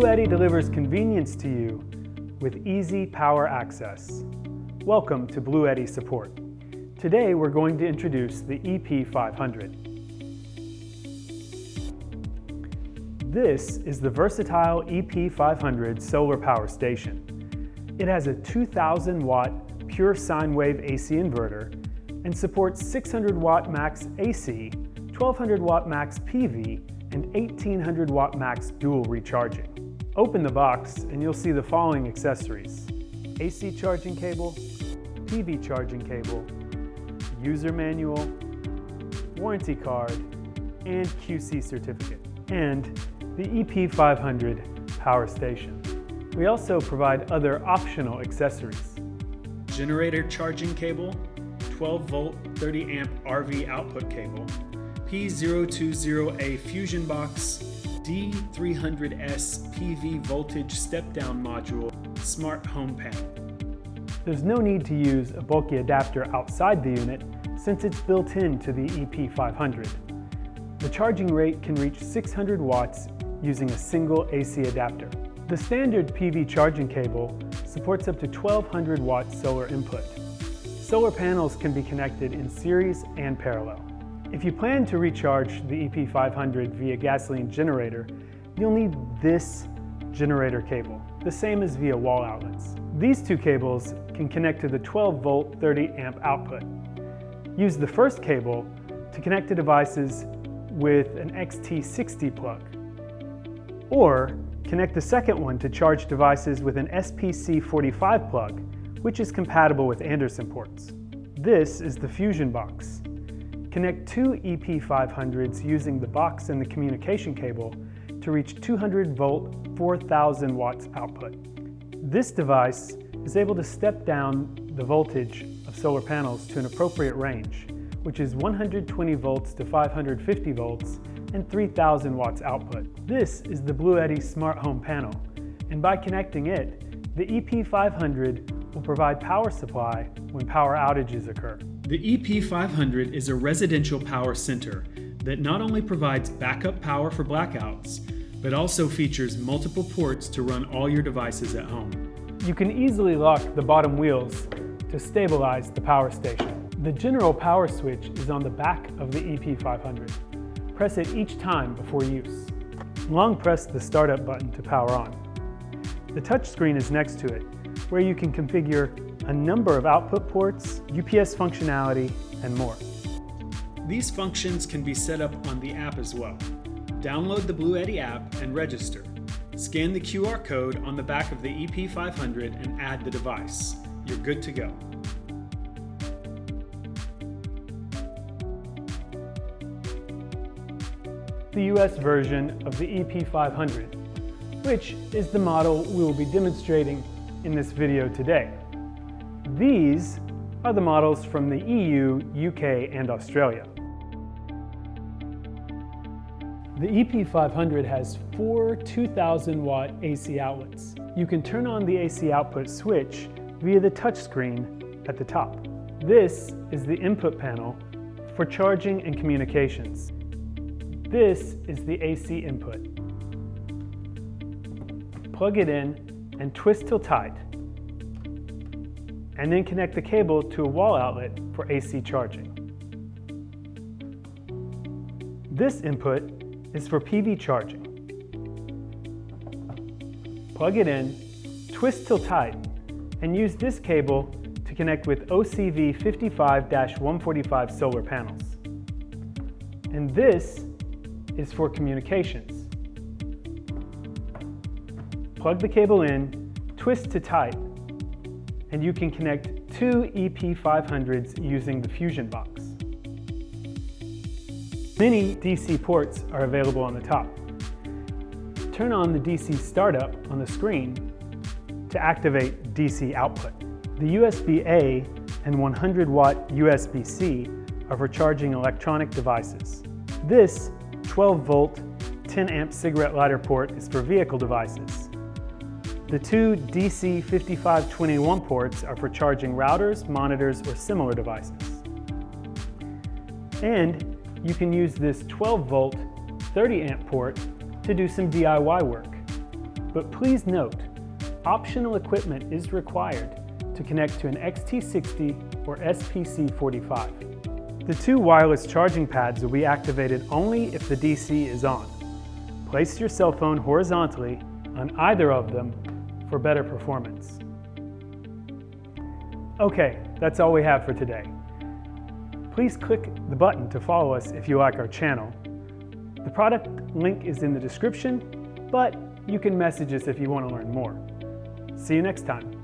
BLUETTI delivers convenience to you with easy power access. Welcome to BLUETTI support. Today we're going to introduce the EP500. This is the versatile EP500 solar power station. It has a 2,000 watt pure sine wave AC inverter and supports 600 watt max AC, 1200 watt max PV, and 1800 watt max dual recharging. Open the box and you'll see the following accessories: AC charging cable, PV charging cable, user manual, warranty card, and QC certificate, and the EP500 power station. We also provide other optional accessories: generator charging cable, 12 volt 30 amp RV output cable, P020A fusion box, D300S PV voltage step-down module, smart home panel. There's no need to use a bulky adapter outside the unit since it's built into the EP500. The charging rate can reach 600 watts using a single AC adapter. The standard PV charging cable supports up to 1200 watt solar input. Solar panels can be connected in series and parallel. If you plan to recharge the EP500 via gasoline generator, you'll need this generator cable, the same as via wall outlets. These two cables can connect to the 12 volt 30 amp output. Use the first cable to connect to devices with an XT60 plug, or connect the second one to charge devices with an SPC45 plug, which is compatible with Anderson ports. This is the fusion box. Connect two EP500s using the box and the communication cable to reach 200 volt, 4000 watts output. This device is able to step down the voltage of solar panels to an appropriate range, which is 120 volts to 550 volts and 3000 watts output. This is the BLUETTI smart home panel, and by connecting it, the EP500 will provide power supply when power outages occur. The EP500 is a residential power center that not only provides backup power for blackouts, but also features multiple ports to run all your devices at home. You can easily lock the bottom wheels to stabilize the power station. The general power switch is on the back of the EP500. Press it each time before use. Long press the startup button to power on. The touchscreen is next to it, where you can configure a number of output ports, UPS functionality, and more. These functions can be set up on the app as well. Download the BLUETTI app and register. Scan the QR code on the back of the EP500 and add the device. You're good to go. The US version of the EP500, which is the model we will be demonstrating in this video today. These are the models from the EU, UK, and Australia. The EP500 has four 2000 watt AC outlets. You can turn on the AC output switch via the touchscreen at the top. This is the input panel for charging and communications. This is the AC input. Plug it in and twist till tight, and then connect the cable to a wall outlet for AC charging. This input is for PV charging. Plug it in, twist till tight, and use this cable to connect with OCV 55-145 solar panels. And this is for communications. Plug the cable in, twist to tight, and you can connect two EP500s using the fusion box. Many DC ports are available on the top. Turn on the DC startup on the screen to activate DC output. The USB-A and 100 watt USB-C are for charging electronic devices. This 12 volt 10 amp cigarette lighter port is for vehicle devices. The two DC 5521 ports are for charging routers, monitors, or similar devices. And you can use this 12 volt 30 amp port to do some DIY work. But please note, optional equipment is required to connect to an XT60 or SPC45. The two wireless charging pads will be activated only if the DC is on. Place your cell phone horizontally on either of them for better performance. Okay, that's all we have for today. Please click the button to follow us if you like our channel. The product link is in the description, but you can message us if you want to learn more. See you next time.